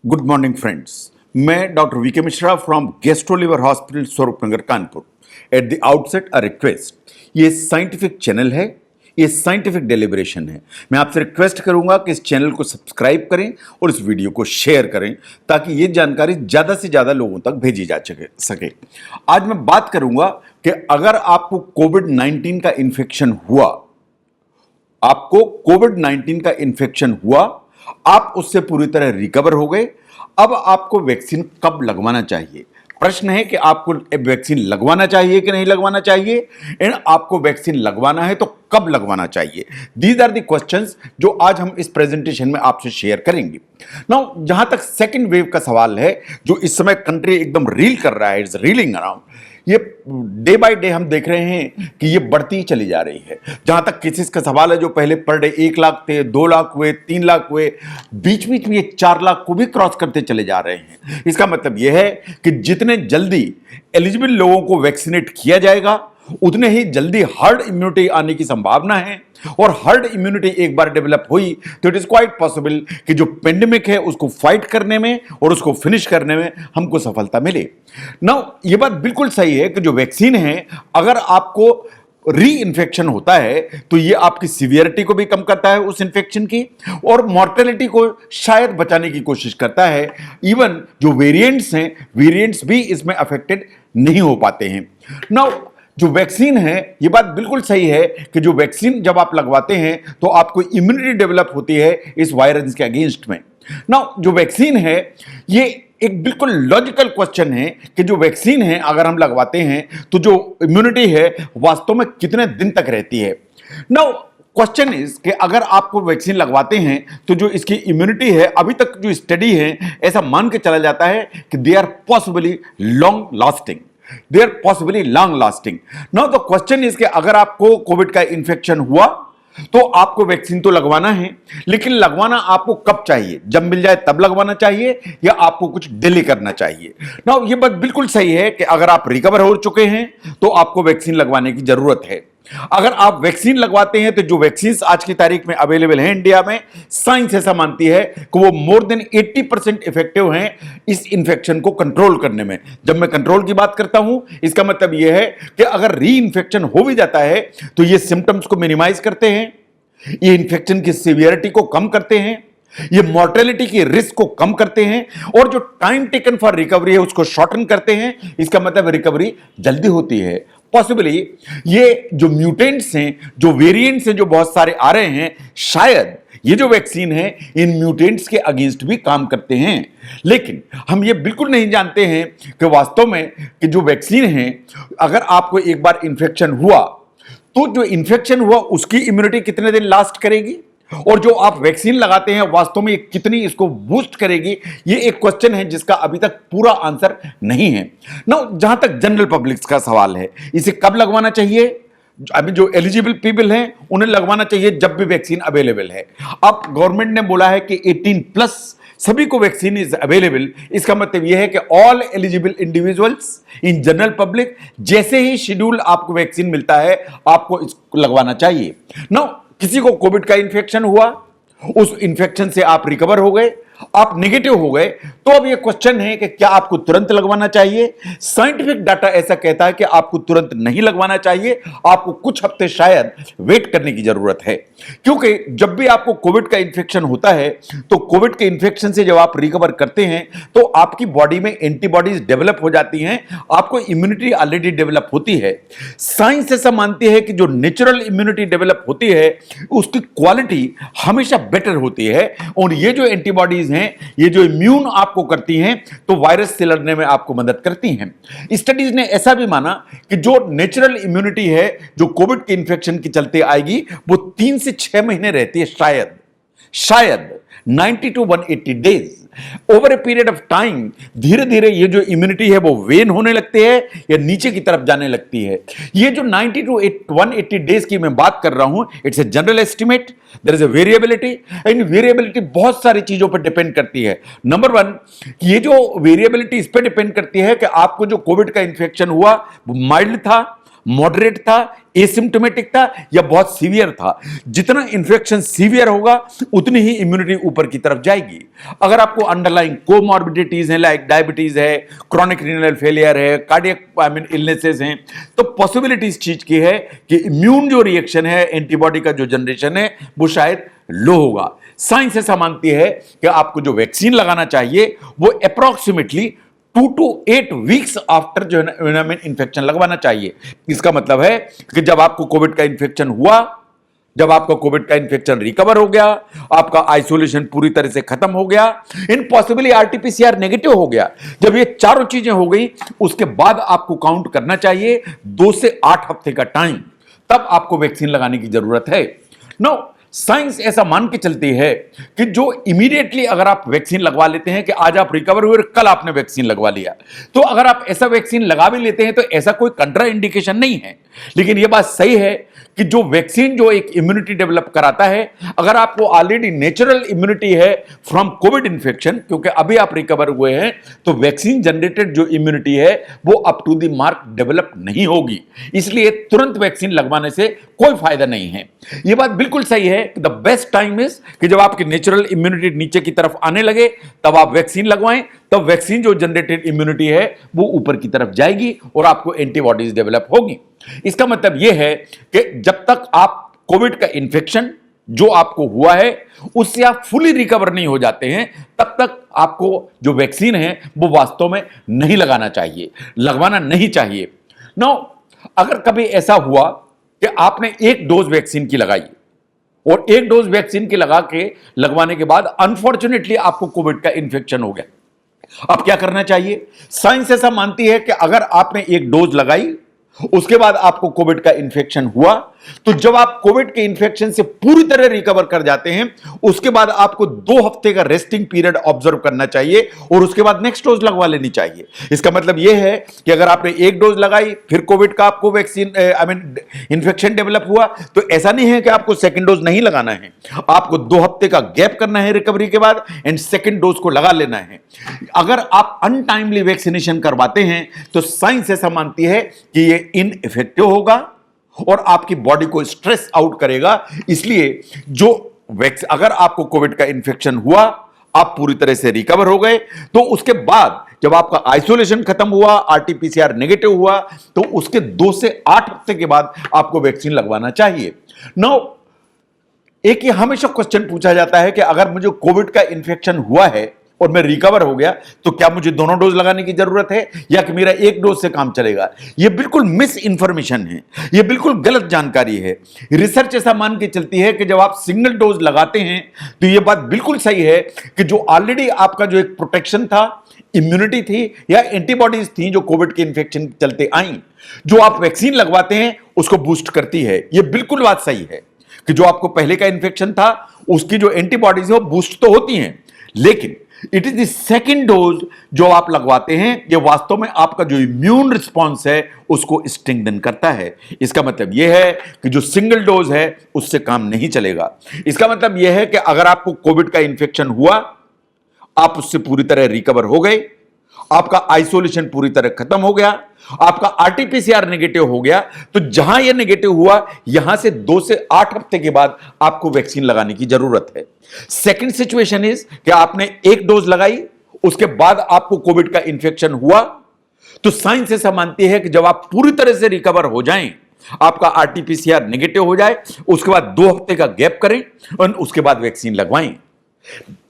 Good morning friends. मैं doctor VK Mishra from gastro liver hospital Swaroopnagar Kanpur. At the outset a request, ये scientific channel है, ये scientific deliberation है। मैं आपसे रिक्वेस्ट करूंगा कि इस चैनल को सब्सक्राइब करें और इस वीडियो को शेयर करें ताकि ये जानकारी ज़्यादा से ज़्यादा लोगों तक भेजी जा सके। आज मैं बात करूंगा कि अगर आपको कोविड-19 का इन्फेक्शन हुआ, आप उससे पूरी तरह रिकवर हो गए, अब आपको वैक्सीन कब लगवाना चाहिए। प्रश्न है कि आपको वैक्सीन लगवाना चाहिए कि नहीं लगवाना चाहिए, एंड आपको वैक्सीन लगवाना है तो कब लगवाना चाहिए। दीज आर द क्वेश्चंस जो आज हम इस प्रेजेंटेशन में आपसे शेयर करेंगे। नाउ जहां तक सेकेंड वेव का सवाल है, जो इस समय कंट्री एकदम रील कर रहा है, इट्स रीलिंग अराउंड, ये डे बाय डे हम देख रहे हैं कि ये बढ़ती ही चली जा रही है। जहां तक केसेस का सवाल है, जो पहले पर डे 1 लाख थे, 2 लाख हुए, 3 लाख हुए, बीच बीच में ये 4 लाख को भी क्रॉस करते चले जा रहे हैं। इसका मतलब यह है कि जितने जल्दी एलिजिबल लोगों को वैक्सीनेट किया जाएगा, उतने ही जल्दी हर्ड इम्यूनिटी आने की संभावना है। और हर्ड इम्यूनिटी एक बार डेवलप हुई तो इट इज क्वाइट पॉसिबल कि जो पेंडेमिक है उसको फाइट करने में और उसको फिनिश करने में हमको सफलता मिले। नाउ ये बात बिल्कुल सही है कि जो वैक्सीन है, अगर आपको री इन्फेक्शन होता है तो ये आपकी सीवियरिटी को भी कम करता है उस इन्फेक्शन की, और मॉर्टेलिटी को शायद बचाने की कोशिश करता है। इवन जो वेरिएंट्स हैं, वेरिएंट्स भी इसमें अफेक्टेड नहीं हो पाते हैं। नाउ जो वैक्सीन है, ये बात बिल्कुल सही है कि जो वैक्सीन जब आप लगवाते हैं तो आपको इम्यूनिटी डेवलप होती है इस वायरस के अगेंस्ट में। नाउ जो वैक्सीन है, ये एक बिल्कुल लॉजिकल क्वेश्चन है कि जो वैक्सीन है अगर हम लगवाते हैं तो जो इम्यूनिटी है वास्तव में कितने दिन तक रहती है। नाउ क्वेश्चन इज कि अगर आपको वैक्सीन लगवाते हैं तो जो इसकी इम्यूनिटी है, अभी तक जो स्टडी है ऐसा मान के चला जाता है कि they are possibly long lasting. They are possibly long lasting. Now the question is कि अगर आपको कोविड का इन्फेक्शन हुआ तो आपको वैक्सीन तो लगवाना है, लेकिन लगवाना आपको कब चाहिए? जब मिल जाए तब लगवाना चाहिए या आपको कुछ डिले करना चाहिए? नाउ ये बात बिल्कुल सही है कि अगर आप रिकवर हो चुके हैं तो आपको वैक्सीन लगवाने की जरूरत है। अगर आप वैक्सीन लगवाते हैं तो जो वैक्सीन आज की तारीख में अवेलेबल है इंडिया में, साइंस ऐसा मानती है कि वो मोर देन 80% इफेक्टिव हैं इस इंफेक्शन को कंट्रोल करने में। जब मैं कंट्रोल की बात करता हूं, इसका मतलब यह है कि अगर री इन्फेक्शन हो भी जाता है तो ये सिम्टम्स को मिनिमाइज करते हैं, ये इन्फेक्शन की सीवियरिटी को कम करते हैं, ये मॉर्टेलिटी की रिस्क को कम करते हैं, और जो टाइम टेकन फॉर रिकवरी है उसको शॉर्टन करते हैं। इसका मतलब रिकवरी जल्दी होती है। पॉसिबली ये जो म्यूटेंट्स हैं, जो वेरिएंट्स हैं, जो बहुत सारे आ रहे हैं, शायद ये जो वैक्सीन है इन म्यूटेंट्स के अगेंस्ट भी काम करते हैं। लेकिन हम ये बिल्कुल नहीं जानते हैं कि वास्तव में कि जो वैक्सीन है, अगर आपको एक बार इंफेक्शन हुआ तो जो इंफेक्शन हुआ उसकी इम्यूनिटी कितने दिन लास्ट करेगी, और जो आप वैक्सीन लगाते हैं वास्तव में कितनी इसको बूस्ट करेगी, ये एक क्वेश्चन है जिसका अभी तक पूरा आंसर नहीं है। नाउ जहां तक जनरल पब्लिक का सवाल है, इसे कब लगवाना चाहिए? अभी जो एलिजिबल पीपल हैं उन्हें लगवाना चाहिए जब भी वैक्सीन अवेलेबल है। अब गवर्नमेंट ने बोला है कि 18+ सभी को वैक्सीन इज अवेलेबल। इसका मतलब यह है कि all eligible individuals in general public, जैसे ही शेड्यूल आपको वैक्सीन मिलता है आपको इसको लगवाना चाहिए। नाउ किसी को कोविड का इंफेक्शन हुआ, उस इंफेक्शन से आप रिकवर हो गए, आप नेगेटिव हो गए, तो अब यह क्वेश्चन है कि क्या आपको तुरंत लगवाना चाहिए। साइंटिफिक डाटा ऐसा कहता है कि आपको तुरंत नहीं लगवाना चाहिए, आपको कुछ हफ्ते शायद वेट करने की जरूरत है। क्योंकि जब भी आपको कोविड का इंफेक्शन होता है तो कोविड के इंफेक्शन से जब आप रिकवर करते हैं तो आपकी बॉडी में एंटीबॉडीज डेवलप हो जाती हैं, आपको इम्यूनिटी ऑलरेडी डेवलप होती है। साइंस ऐसा मानती है कि जो नेचुरल इम्यूनिटी डेवलप होती है उसकी क्वालिटी हमेशा बेटर होती है, और ये जो एंटीबॉडीज हैं, ये जो इम्यून आपको करती हैं तो वायरस से लड़ने में आपको मदद करती हैं। स्टडीज ने ऐसा भी माना कि जो नेचुरल इम्यूनिटी है जो कोविड के इंफेक्शन के चलते आएगी वो 3 से 6 महीने रहती है, शायद 90 to 180 days. Over a period of time धीरे धीरे ये जो इम्यूनिटी है वो वेन होने लगती है या नीचे की तरफ जाने लगती है। ये जो 90 to 180 डेज की मैं बात कर रहा हूं, it's a general estimate, there is a variability, and variability बहुत सारी चीजों पर डिपेंड करती है। नंबर 1, ये जो वेरिएबिलिटी इस पर डिपेंड करती है कि आपको जो कोविड का इंफेक्शन हुआ वो माइल्ड था, मॉडरेट था, एसिम्टोमेटिक था या बहुत सीवियर था। जितना इन्फेक्शन सीवियर होगा उतनी ही इम्यूनिटी ऊपर की तरफ जाएगी। अगर आपको अंडरलाइंग कोमॉर्बिडिटीज हैं, लाइक डायबिटीज है, क्रॉनिक रीनल फेलियर है, कार्डियक इलनेसेस हैं, तो पॉसिबिलिटी इस चीज की है कि इम्यून जो रिएक्शन है, एंटीबॉडी का जो जनरेशन है, वो शायद लो होगा। साइंस ऐसा मानती है कि आपको जो वैक्सीन लगाना चाहिए वो अप्रोक्सीमेटली 2 to 8 वीक्स आफ्टर जो है इन्फेक्शन लगवाना चाहिए। इसका मतलब है कि जब आपको कोविड का इन्फेक्शन हुआ, जब आपका कोविड का इन्फेक्शन रिकवर हो गया, आपका आइसोलेशन पूरी तरह से खत्म हो गया, इन पॉसिबली आरटीपीसीआर नेगेटिव हो गया, जब ये चारों चीजें हो गई, उसके बाद आपको काउंट करना चाहिए 2 से 8 हफ्ते का टाइम, तब आपको वैक्सीन लगाने की जरूरत है। नो, साइंस ऐसा मान के चलती है कि जो इमीडिएटली अगर आप वैक्सीन लगवा लेते हैं कि आज आप रिकवर हुए, कल आपने वैक्सीन लगवा लिया, तो अगर आप ऐसा वैक्सीन लगा भी लेते हैं तो ऐसा कोई कंट्रा इंडिकेशन नहीं है। लेकिन यह बात सही है कि जो वैक्सीन जो एक इम्यूनिटी डेवलप कराता है, अगर आपको ऑलरेडी नेचुरल इम्यूनिटी है फ्रॉम कोविड इन्फेक्शन, क्योंकि अभी आप रिकवर हुए हैं, तो वैक्सीन जनरेटेड जो इम्यूनिटी है वो up to the mark develop नहीं होगी। इसलिए तुरंत वैक्सीन लगवाने से कोई फायदा नहीं है। यह बात बिल्कुल सही है कि द बेस्ट टाइम इज कि जब आपकी नेचुरल इम्यूनिटी नीचे की तरफ आने लगे तब आप वैक्सीन लगवाएं, तब वैक्सीन जो जनरेटेड इम्यूनिटी है वो ऊपर की तरफ जाएगी और आपको एंटीबॉडीज डेवलप होगी। इसका मतलब यह है कि जब तक आप कोविड का इन्फेक्शन जो आपको हुआ है उससे आप फुली रिकवर नहीं हो जाते हैं, तब तक आपको जो वैक्सीन है वो वास्तव में नहीं लगाना चाहिए, लगवाना नहीं चाहिए। नो, अगर कभी ऐसा हुआ कि आपने एक डोज वैक्सीन की लगाई और एक डोज वैक्सीन की लगवाने के बाद अनफॉर्चुनेटली आपको कोविड का इन्फेक्शन हो गया, अब क्या करना चाहिए? साइंस ऐसा मानती है कि अगर आपने एक डोज लगाई, उसके बाद आपको कोविड का इन्फेक्शन हुआ, तो जब आप कोविड के इन्फेक्शन से पूरी तरह रिकवर कर जाते हैं, उसके बाद आपको 2 हफ्ते का रेस्टिंग पीरियड ऑब्जर्व करना चाहिए और उसके बाद नेक्स्ट डोज लगवा लेनी चाहिए। इसका मतलब यह है कि अगर आपने एक डोज लगाई, फिर कोविड का आपको वैक्सीन इन्फेक्शन डेवलप हुआ, तो ऐसा नहीं है कि आपको सेकेंड डोज नहीं लगाना है, आपको 2 हफ्ते का गैप करना है रिकवरी के बाद एंड सेकेंड डोज को लगा लेना है। अगर आप अनटाइमली वैक्सीनेशन करवाते हैं तो साइंस ऐसा मानती है कि यह इनइफेक्टिव होगा और आपकी बॉडी को स्ट्रेस आउट करेगा। इसलिए जो अगर आपको कोविड का इन्फेक्शन हुआ, आप पूरी तरह से रिकवर हो गए, तो उसके बाद जब आपका आइसोलेशन खत्म हुआ, आरटीपीसीआर नेगेटिव हुआ, तो उसके 2 से 8 हफ्ते के बाद आपको वैक्सीन लगवाना चाहिए। नाउ, एक ये हमेशा क्वेश्चन पूछा जाता है कि अगर मुझे कोविड का इन्फेक्शन हुआ है और मैं रिकवर हो गया, तो क्या मुझे दोनों डोज लगाने की जरूरत है या कि मेरा एक डोज से काम चलेगा? यह बिल्कुल मिस इंफॉर्मेशन है, यह बिल्कुल गलत जानकारी है। रिसर्च ऐसा मान के चलती है कि जब आप सिंगल डोज लगाते हैं तो यह बात बिल्कुल सही है कि जो ऑलरेडी आपका जो एक प्रोटेक्शन था, इम्यूनिटी थी या एंटीबॉडीज थी जो कोविड के इन्फेक्शन के चलते आई, जो आप वैक्सीन लगवाते हैं उसको बूस्ट करती है। यह बिल्कुल बात सही है कि जो आपको पहले का इन्फेक्शन था उसकी जो एंटीबॉडीज है वो बूस्ट तो होती हैं, लेकिन it is the second dose जो आप लगवाते हैं, यह वास्तव में आपका जो इम्यून रिस्पॉन्स है उसको स्ट्रेंथन करता है। इसका मतलब यह है कि जो सिंगल डोज है उससे काम नहीं चलेगा। इसका मतलब यह है कि अगर आपको कोविड का इन्फेक्शन हुआ, आप उससे पूरी तरह रिकवर हो गए, आपका आइसोलेशन पूरी तरह खत्म हो गया, आपका आरटीपीसीआर नेगेटिव हो गया, तो जहां यह नेगेटिव हुआ यहां से 2 से 8 हफ्ते के बाद आपको वैक्सीन लगाने की जरूरत है। सेकंड सिचुएशन इज कि आपने एक डोज लगाई, उसके बाद आपको कोविड का इन्फेक्शन हुआ, तो साइंस ऐसा मानती है कि जब आप पूरी तरह से रिकवर हो जाएं, आपका आरटीपीसीआर नेगेटिव हो जाए, उसके बाद 2 हफ्ते का गैप करें और उसके बाद वैक्सीन लगवाएं।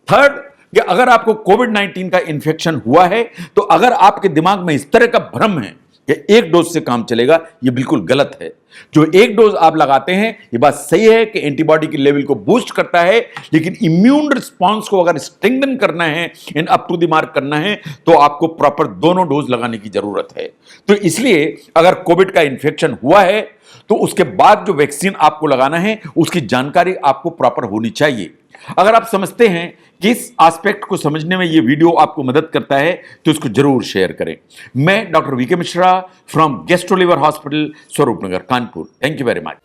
थर्ड, कि अगर आपको कोविड-19 का इन्फेक्शन हुआ है, तो अगर आपके दिमाग में इस तरह का भ्रम है कि एक डोज से काम चलेगा, यह बिल्कुल गलत है। जो एक डोज आप लगाते हैं, यह बात सही है कि एंटीबॉडी के लेवल को बूस्ट करता है, लेकिन इम्यून रिस्पांस को अगर स्ट्रेंथन करना है and up to the mark करना है, तो आपको प्रॉपर दोनों डोज लगाने की जरूरत है। तो इसलिए अगर कोविड का इन्फेक्शन हुआ है तो उसके बाद जो वैक्सीन आपको लगाना है उसकी जानकारी आपको प्रॉपर होनी चाहिए। अगर आप समझते हैं कि इस एस्पेक्ट को समझने में ये वीडियो आपको मदद करता है तो इसको जरूर शेयर करें। मैं doctor VK Mishra from gastro liver hospital, Swaroopnagar, Kanpur. Thank you very much.